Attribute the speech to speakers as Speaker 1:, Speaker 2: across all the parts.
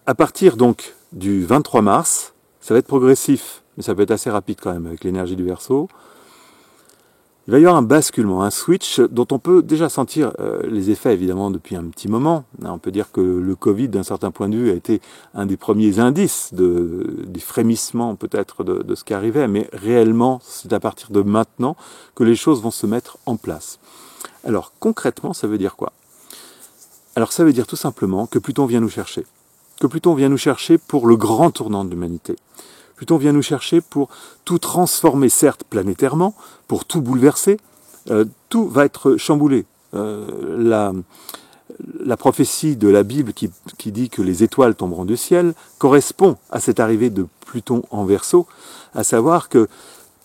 Speaker 1: À partir donc du 23 mars, ça va être progressif, mais ça peut être assez rapide quand même avec l'énergie du Verseau. Il va y avoir un basculement, un switch dont on peut déjà sentir les effets évidemment depuis un petit moment. On peut dire que le Covid, d'un certain point de vue, a été un des premiers indices des frémissements peut-être de ce qui arrivait, mais réellement, c'est à partir de maintenant que les choses vont se mettre en place. Alors concrètement, ça veut dire quoi? Alors ça veut dire tout simplement que Pluton vient nous chercher. Que Pluton vient nous chercher pour le grand tournant de l'humanité. Pluton vient nous chercher pour tout transformer, certes planétairement, pour tout bouleverser. Tout va être chamboulé. La prophétie de la Bible qui dit que les étoiles tomberont du ciel correspond à cette arrivée de Pluton en Verseau, à savoir que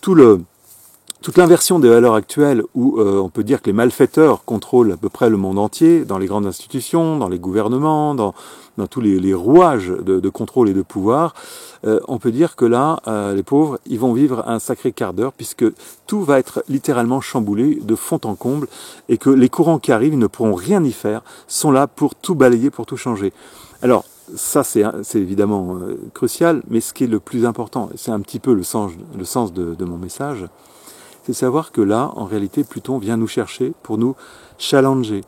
Speaker 1: toute l'inversion des valeurs actuelles où on peut dire que les malfaiteurs contrôlent à peu près le monde entier, dans les grandes institutions, dans les gouvernements, dans tous les rouages de contrôle et de pouvoir, on peut dire que là, les pauvres, ils vont vivre un sacré quart d'heure puisque tout va être littéralement chamboulé de fond en comble et que les courants qui arrivent, ils ne pourront rien y faire, sont là pour tout balayer, pour tout changer. Alors, ça, c'est évidemment crucial, mais ce qui est le plus important, c'est un petit peu le sens de mon message, c'est savoir que là, en réalité, Pluton vient nous chercher pour nous challenger,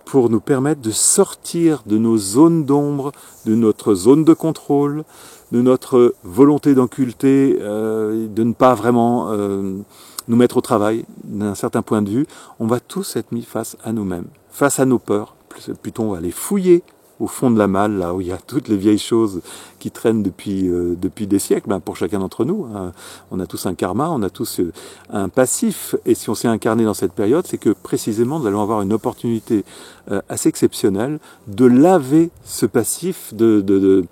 Speaker 1: pour nous permettre de sortir de nos zones d'ombre, de notre zone de contrôle, de notre volonté d'occulter, de ne pas vraiment nous mettre au travail d'un certain point de vue. On va tous être mis face à nous-mêmes, face à nos peurs. Pluton va les fouiller au fond de la malle, là où il y a toutes les vieilles choses qui traînent depuis des siècles, pour chacun d'entre nous. On a tous un karma, on a tous un passif, et si on s'est incarné dans cette période, c'est que précisément nous allons avoir une opportunité assez exceptionnelle de laver ce passif, de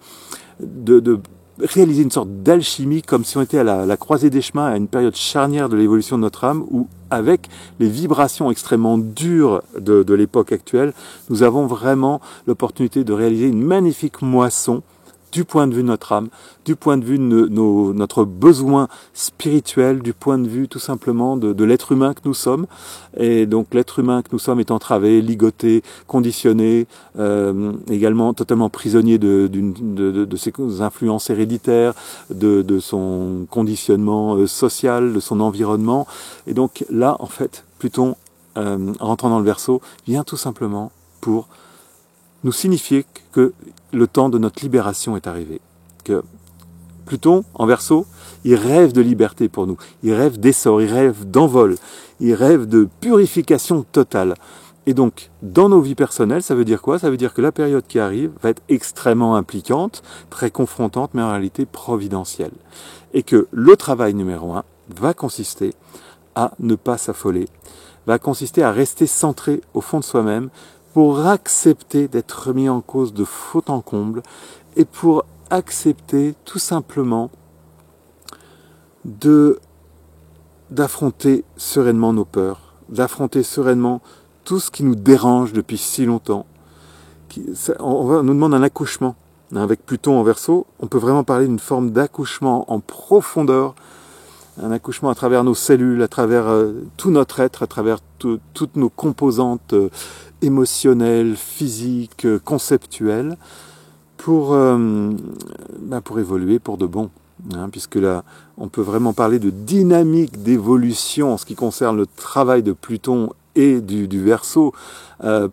Speaker 1: réaliser une sorte d'alchimie, comme si on était à la croisée des chemins, à une période charnière de l'évolution de notre âme, où avec les vibrations extrêmement dures de l'époque actuelle, nous avons vraiment l'opportunité de réaliser une magnifique moisson du point de vue de notre âme, du point de vue de notre besoin spirituel, du point de vue tout simplement de l'être humain que nous sommes. Et donc l'être humain que nous sommes est entravé, ligoté, conditionné, également totalement prisonnier de ses influences héréditaires, de son conditionnement social, de son environnement. Et donc là, en fait, Pluton, rentrant dans le Verseau, vient tout simplement pour nous signifier que le temps de notre libération est arrivé. Que Pluton, en Verseau, il rêve de liberté pour nous. Il rêve d'essor, il rêve d'envol, il rêve de purification totale. Et donc, dans nos vies personnelles, ça veut dire quoi? Ça veut dire que la période qui arrive va être extrêmement impliquante, très confrontante, mais en réalité providentielle. Et que le travail numéro 1 va consister à ne pas s'affoler, va consister à rester centré au fond de soi-même, pour accepter d'être remis en cause de fond en comble et pour accepter tout simplement d'affronter sereinement nos peurs, d'affronter sereinement tout ce qui nous dérange depuis si longtemps. On nous demande un accouchement. Avec Pluton en Verseau, on peut vraiment parler d'une forme d'accouchement en profondeur, un accouchement à travers nos cellules, à travers tout notre être, à travers toutes nos composantes émotionnelles, physiques, conceptuelles, pour évoluer pour de bon. Puisque là, on peut vraiment parler de dynamique d'évolution en ce qui concerne le travail de Pluton et du Verseau,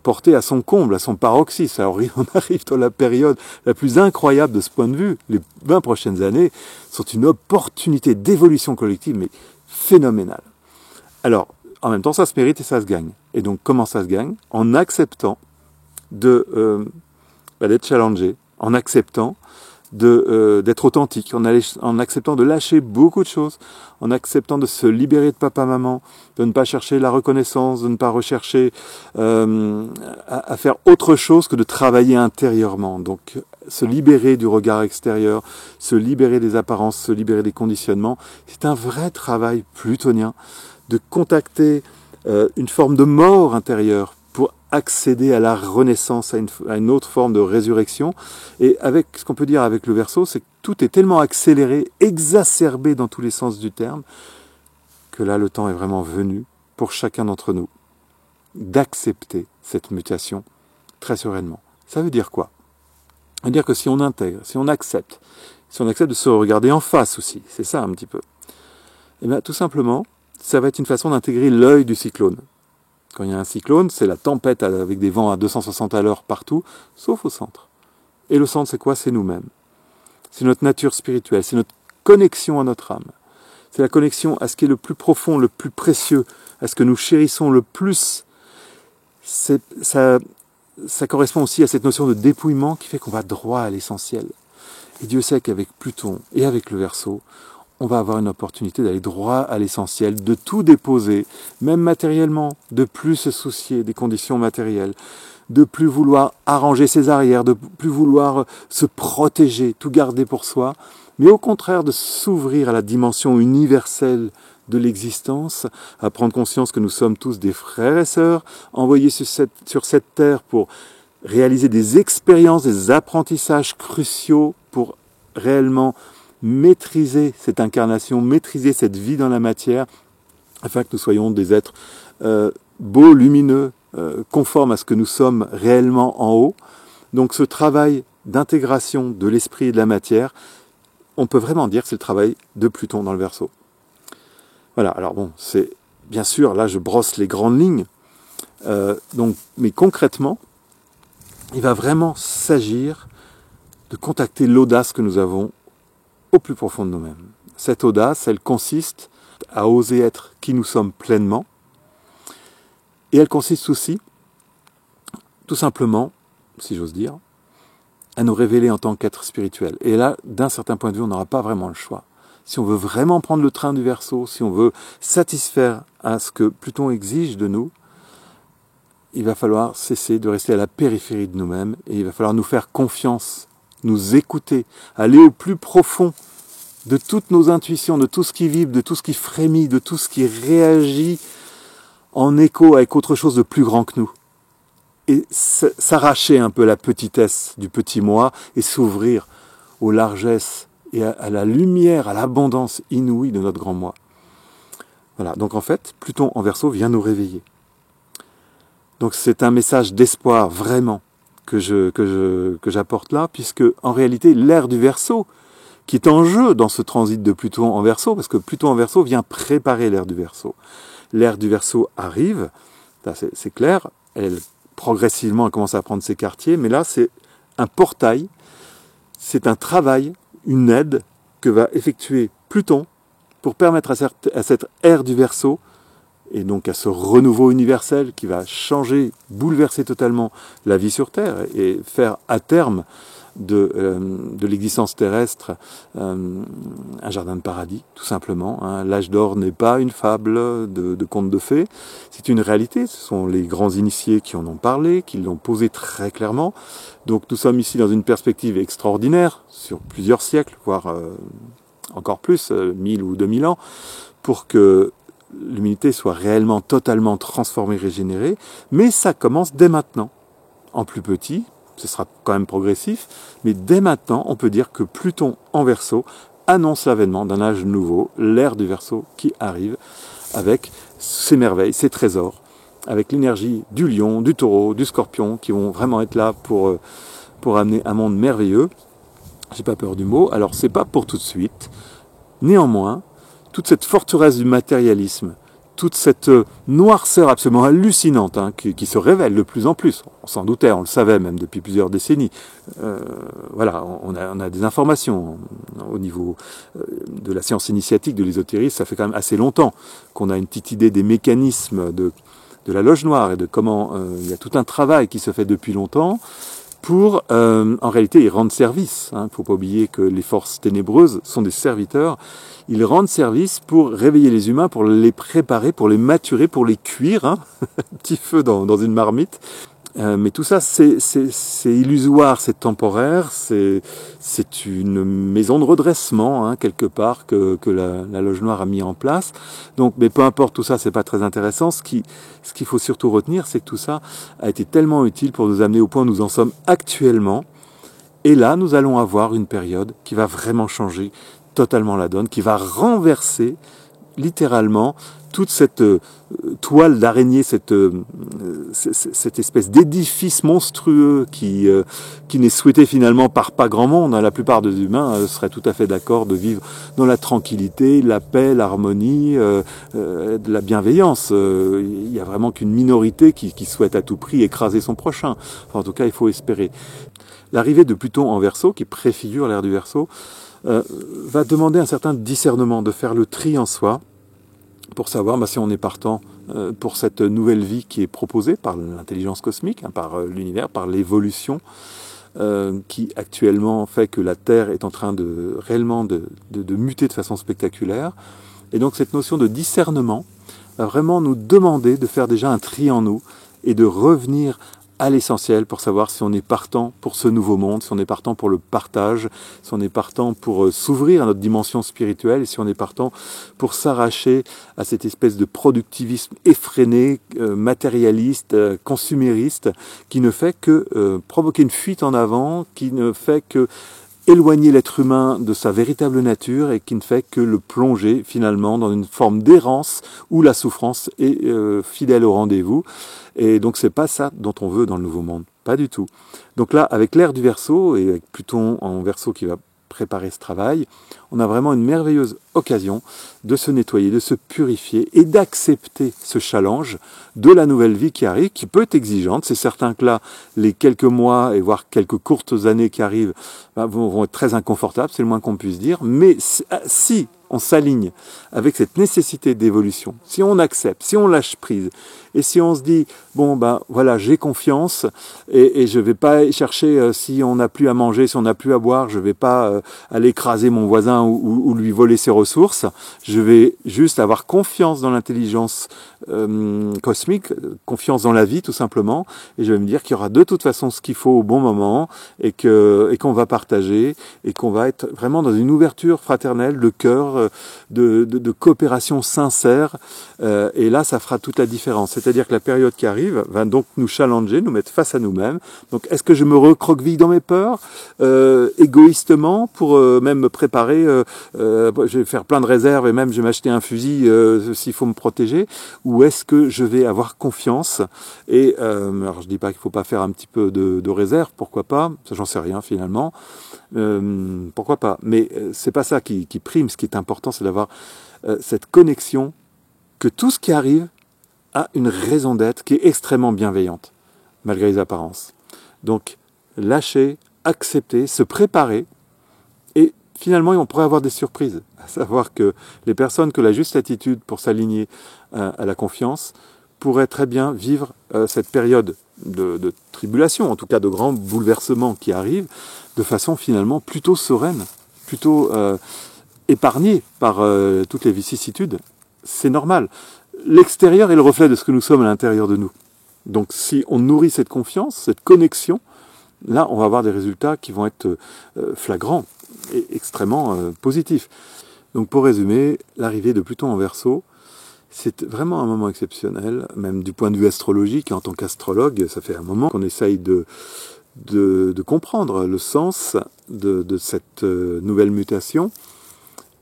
Speaker 1: porté à son comble, à son paroxysme. Alors on arrive dans la période la plus incroyable de ce point de vue. Les 20 prochaines années sont une opportunité d'évolution collective, mais phénoménale. Alors, en même temps, ça se mérite et ça se gagne. Et donc, comment ça se gagne? En acceptant d'être challengé, en acceptant d'être authentique, en acceptant de lâcher beaucoup de choses, en acceptant de se libérer de papa-maman, de ne pas chercher la reconnaissance, de ne pas rechercher à faire autre chose que de travailler intérieurement. Donc, se libérer du regard extérieur, se libérer des apparences, se libérer des conditionnements, c'est un vrai travail plutonien de contacter une forme de mort intérieure pour accéder à la renaissance, à une autre forme de résurrection. Et avec ce qu'on peut dire avec le Verseau, c'est que tout est tellement accéléré, exacerbé dans tous les sens du terme, que là, le temps est vraiment venu pour chacun d'entre nous d'accepter cette mutation très sereinement. Ça veut dire quoi? C'est-à-dire que si on intègre, si on accepte de se regarder en face aussi, c'est ça un petit peu, et bien tout simplement, ça va être une façon d'intégrer l'œil du cyclone. Quand il y a un cyclone, c'est la tempête avec des vents à 260 à l'heure partout, sauf au centre. Et le centre, c'est quoi? C'est nous-mêmes. C'est notre nature spirituelle, c'est notre connexion à notre âme. C'est la connexion à ce qui est le plus profond, le plus précieux, à ce que nous chérissons le plus. Ça correspond aussi à cette notion de dépouillement qui fait qu'on va droit à l'essentiel. Et Dieu sait qu'avec Pluton et avec le Verseau, on va avoir une opportunité d'aller droit à l'essentiel, de tout déposer, même matériellement, de plus se soucier des conditions matérielles, de plus vouloir arranger ses arrières, de plus vouloir se protéger, tout garder pour soi, mais au contraire de s'ouvrir à la dimension universelle de l'existence, à prendre conscience que nous sommes tous des frères et sœurs, envoyés sur cette terre pour réaliser des expériences, des apprentissages cruciaux pour réellement maîtriser cette incarnation, maîtriser cette vie dans la matière, afin que nous soyons des êtres beaux, lumineux, conformes à ce que nous sommes réellement en haut. Donc ce travail d'intégration de l'esprit et de la matière, on peut vraiment dire que c'est le travail de Pluton dans le Verseau. Voilà, alors bon, c'est bien sûr, là je brosse les grandes lignes, mais concrètement, il va vraiment s'agir de contacter l'audace que nous avons au plus profond de nous-mêmes. Cette audace, elle consiste à oser être qui nous sommes pleinement, et elle consiste aussi, tout simplement, si j'ose dire, à nous révéler en tant qu'être spirituel. Et là, d'un certain point de vue, on n'aura pas vraiment le choix. Si on veut vraiment prendre le train du Verseau, si on veut satisfaire à ce que Pluton exige de nous, il va falloir cesser de rester à la périphérie de nous-mêmes, et il va falloir nous faire confiance, nous écouter, aller au plus profond de toutes nos intuitions, de tout ce qui vibre, de tout ce qui frémit, de tout ce qui réagit en écho avec autre chose de plus grand que nous. Et s'arracher un peu la petitesse du petit moi et s'ouvrir aux largesses et à la lumière, à l'abondance inouïe de notre grand moi. Voilà, donc en fait, Pluton en Verseau vient nous réveiller. Donc c'est un message d'espoir vraiment que j'apporte là, puisque en réalité l'ère du Verseau, qui est en jeu dans ce transit de Pluton en Verseau, parce que Pluton en Verseau vient préparer l'ère du Verseau. L'ère du Verseau arrive, là c'est clair, elle progressivement elle commence à prendre ses quartiers, mais là c'est un portail, c'est un travail, une aide que va effectuer Pluton pour permettre à cette ère du Verseau, et donc à ce renouveau universel qui va changer, bouleverser totalement la vie sur Terre et faire à terme de l'existence terrestre un jardin de paradis, tout simplement. Hein. L'âge d'or n'est pas une fable de conte de fées, c'est une réalité. Ce sont les grands initiés qui en ont parlé, qui l'ont posé très clairement. Donc nous sommes ici dans une perspective extraordinaire, sur plusieurs siècles, voire encore plus, 1000 ou 2000 ans, pour que l'humanité soit réellement, totalement transformée, régénérée, mais ça commence dès maintenant, en plus petit, ce sera quand même progressif, mais dès maintenant, on peut dire que Pluton en Verseau annonce l'avènement d'un âge nouveau, l'ère du Verseau qui arrive avec ses merveilles, ses trésors, avec l'énergie du lion, du taureau, du scorpion, qui vont vraiment être là pour amener un monde merveilleux. J'ai pas peur du mot, alors c'est pas pour tout de suite. Néanmoins, toute cette forteresse du matérialisme, toute cette noirceur absolument hallucinante qui se révèle de plus en plus, on s'en doutait, on le savait même depuis plusieurs décennies, voilà, on a des informations au niveau de la science initiatique, de l'ésotérisme, ça fait quand même assez longtemps qu'on a une petite idée des mécanismes de la loge noire et de comment il y a tout un travail qui se fait depuis longtemps pour, en réalité, y rendre service. Il ne faut pas oublier que les forces ténébreuses sont des serviteurs. Ils rendent service pour réveiller les humains, pour les préparer, pour les maturer, pour les cuire, un petit feu dans une marmite. Mais tout ça, c'est illusoire, c'est temporaire, c'est une maison de redressement, quelque part, que la Loge Noire a mis en place. Donc, mais peu importe, tout ça, c'est pas très intéressant. Ce qu'il faut surtout retenir, c'est que tout ça a été tellement utile pour nous amener au point où nous en sommes actuellement. Et là, nous allons avoir une période qui va vraiment changer totalement la donne, qui va renverser littéralement toute cette toile d'araignée, cette espèce d'édifice monstrueux qui n'est souhaité finalement par pas grand monde. La plupart des humains seraient tout à fait d'accord de vivre dans la tranquillité, la paix, l'harmonie, de la bienveillance. Il n'y a vraiment qu'une minorité qui souhaite à tout prix écraser son prochain. Enfin, en tout cas, il faut espérer. L'arrivée de Pluton en Verseau, qui préfigure l'ère du Verseau, va demander un certain discernement, de faire le tri en soi, pour savoir si on est partant pour cette nouvelle vie qui est proposée par l'intelligence cosmique, par l'univers, par l'évolution, qui actuellement fait que la Terre est en train réellement de muter de façon spectaculaire. Et donc cette notion de discernement va vraiment nous demander de faire déjà un tri en nous et de revenir à l'essentiel pour savoir si on est partant pour ce nouveau monde, si on est partant pour le partage, si on est partant pour s'ouvrir à notre dimension spirituelle, et si on est partant pour s'arracher à cette espèce de productivisme effréné, matérialiste, consumériste, qui ne fait que provoquer une fuite en avant, qui ne fait que éloigner l'être humain de sa véritable nature et qui ne fait que le plonger finalement dans une forme d'errance où la souffrance est fidèle au rendez-vous. Et donc c'est pas ça dont on veut dans le nouveau monde, pas du tout. Donc là, avec l'ère du Verseau et avec Pluton en Verseau qui va préparer ce travail, on a vraiment une merveilleuse occasion de se nettoyer, de se purifier et d'accepter ce challenge de la nouvelle vie qui arrive, qui peut être exigeante. C'est certain que là, les quelques mois et voire quelques courtes années qui arrivent vont être très inconfortables, c'est le moins qu'on puisse dire. Mais si on s'aligne avec cette nécessité d'évolution, si on accepte, si on lâche prise, et si on se dit, bon voilà, j'ai confiance, et je vais pas chercher, si on n'a plus à manger, si on n'a plus à boire, je vais pas aller écraser mon voisin ou lui voler ses ressources, je vais juste avoir confiance dans l'intelligence cosmique, confiance dans la vie tout simplement, et je vais me dire qu'il y aura de toute façon ce qu'il faut au bon moment, et qu'on va partager, et qu'on va être vraiment dans une ouverture fraternelle de cœur, de coopération sincère, et là ça fera toute la différence. C'est-à-dire que la période qui arrive va donc nous challenger, nous mettre face à nous-mêmes. Donc est-ce que je me recroqueville dans mes peurs, égoïstement, pour même me préparer, je vais faire plein de réserves et même je vais m'acheter un fusil s'il faut me protéger, ou est-ce que je vais avoir confiance et alors je dis pas qu'il faut pas faire un petit peu de réserve, pourquoi pas, ça j'en sais rien finalement, pourquoi pas, mais c'est pas ça qui prime. Ce qui est important, c'est d'avoir cette connexion que tout ce qui arrive a une raison d'être qui est extrêmement bienveillante, malgré les apparences. Donc, lâcher, accepter, se préparer, et finalement, on pourrait avoir des surprises. À savoir que les personnes qui ont la juste attitude pour s'aligner à la confiance pourraient très bien vivre cette période de tribulation, en tout cas de grands bouleversements qui arrivent, de façon finalement plutôt sereine, plutôt épargnée par toutes les vicissitudes. C'est normal. L'extérieur est le reflet de ce que nous sommes à l'intérieur de nous. Donc si on nourrit cette confiance, cette connexion, là on va avoir des résultats qui vont être flagrants et extrêmement positifs. Donc pour résumer, l'arrivée de Pluton en Verseau, c'est vraiment un moment exceptionnel, même du point de vue astrologique. En tant qu'astrologue, ça fait un moment qu'on essaye de comprendre le sens de cette nouvelle mutation.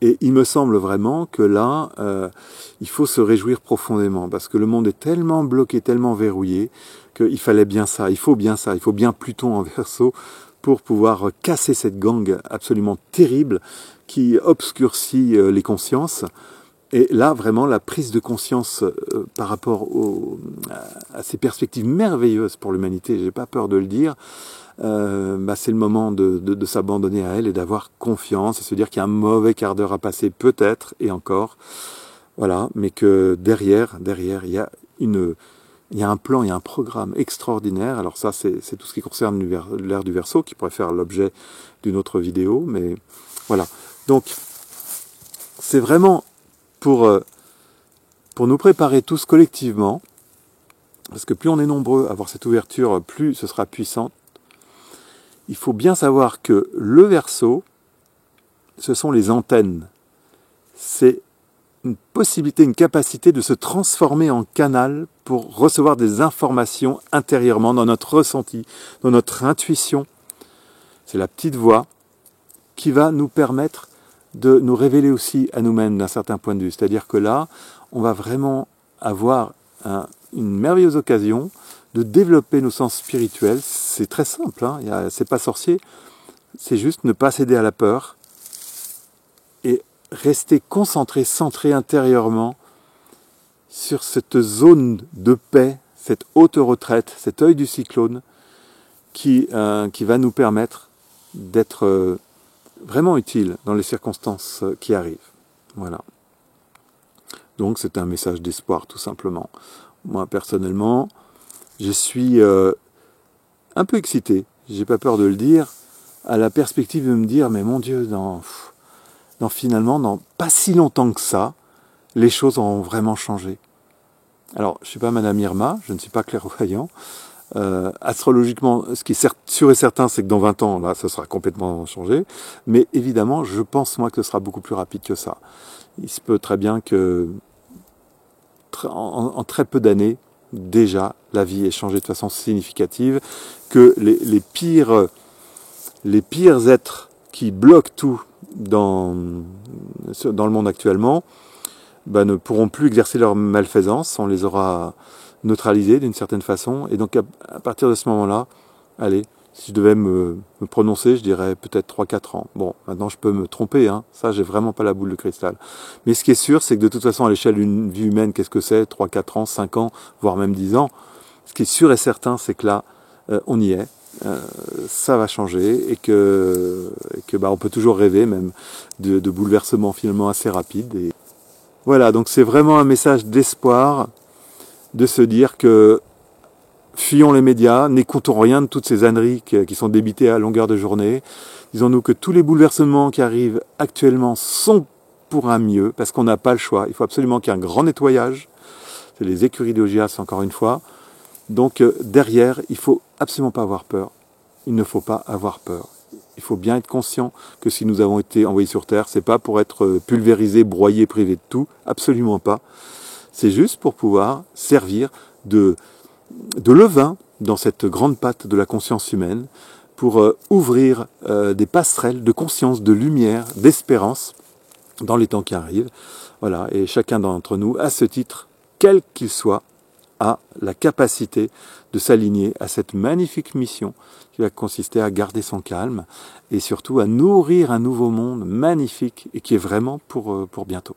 Speaker 1: Et il me semble vraiment que là, il faut se réjouir profondément, parce que le monde est tellement bloqué, tellement verrouillé, qu'il fallait bien ça, il faut bien Pluton en Verseau pour pouvoir casser cette gangue absolument terrible qui obscurcit les consciences. Et là, vraiment, la prise de conscience par rapport à ces perspectives merveilleuses pour l'humanité, j'ai pas peur de le dire, c'est le moment de s'abandonner à elle et d'avoir confiance et se dire qu'il y a un mauvais quart d'heure à passer peut-être et encore, voilà, mais que derrière il y a un plan, il y a un programme extraordinaire. Alors ça c'est tout ce qui concerne l'ère du Verseau qui pourrait faire l'objet d'une autre vidéo, mais voilà. Donc c'est vraiment pour nous préparer tous collectivement, parce que plus on est nombreux à avoir cette ouverture, plus ce sera puissant. Il faut bien savoir que le Verseau, ce sont les antennes. C'est une possibilité, une capacité de se transformer en canal pour recevoir des informations intérieurement dans notre ressenti, dans notre intuition. C'est la petite voix qui va nous permettre de nous révéler aussi à nous-mêmes d'un certain point de vue. C'est-à-dire que là, on va vraiment avoir une merveilleuse occasion de développer nos sens spirituels. C'est très simple, hein, c'est pas sorcier, c'est juste ne pas céder à la peur et rester concentré, centré intérieurement sur cette zone de paix, cette haute retraite, cet œil du cyclone qui va nous permettre d'être vraiment utile dans les circonstances qui arrivent. Voilà. Donc c'est un message d'espoir tout simplement. Moi personnellement, je suis un peu excité, j'ai pas peur de le dire, à la perspective de me dire mais mon Dieu, finalement, dans pas si longtemps que ça, les choses auront vraiment changé. Alors, je ne suis pas Madame Irma, je ne suis pas clairvoyant. Astrologiquement, ce qui est sûr et certain, c'est que dans 20 ans, là, ça sera complètement changé. Mais évidemment, je pense, moi, que ce sera beaucoup plus rapide que ça. Il se peut très bien que, en très peu d'années, déjà, la vie ait changé de façon significative, que les pires êtres qui bloquent tout dans le monde actuellement, ne pourront plus exercer leur malfaisance, on les aura neutralisés d'une certaine façon, et donc à partir de ce moment-là, allez, si je devais me prononcer, je dirais peut-être 3-4 ans. Bon, maintenant je peux me tromper, hein, ça j'ai vraiment pas la boule de cristal. Mais ce qui est sûr, c'est que de toute façon à l'échelle d'une vie humaine, qu'est-ce que c'est 3-4 ans, 5 ans, voire même 10 ans, ce qui est sûr et certain, c'est que là, on y est. Ça va changer et que on peut toujours rêver même de bouleversements finalement assez rapides. Et voilà, donc c'est vraiment un message d'espoir de se dire que fuyons les médias, n'écoutons rien de toutes ces âneries qui sont débitées à longueur de journée. Disons-nous que tous les bouleversements qui arrivent actuellement sont pour un mieux, parce qu'on n'a pas le choix. Il faut absolument qu'il y ait un grand nettoyage. C'est les écuries d'Augias, encore une fois. Donc derrière, il ne faut absolument pas avoir peur. Il ne faut pas avoir peur. Il faut bien être conscient que si nous avons été envoyés sur Terre, c'est pas pour être pulvérisés, broyés, privés de tout. Absolument pas. C'est juste pour pouvoir servir de levain dans cette grande pâte de la conscience humaine, pour ouvrir des passerelles de conscience, de lumière, d'espérance dans les temps qui arrivent. Voilà. Et chacun d'entre nous, à ce titre, quel qu'il soit, a la capacité de s'aligner à cette magnifique mission qui va consister à garder son calme et surtout à nourrir un nouveau monde magnifique et qui est vraiment pour bientôt.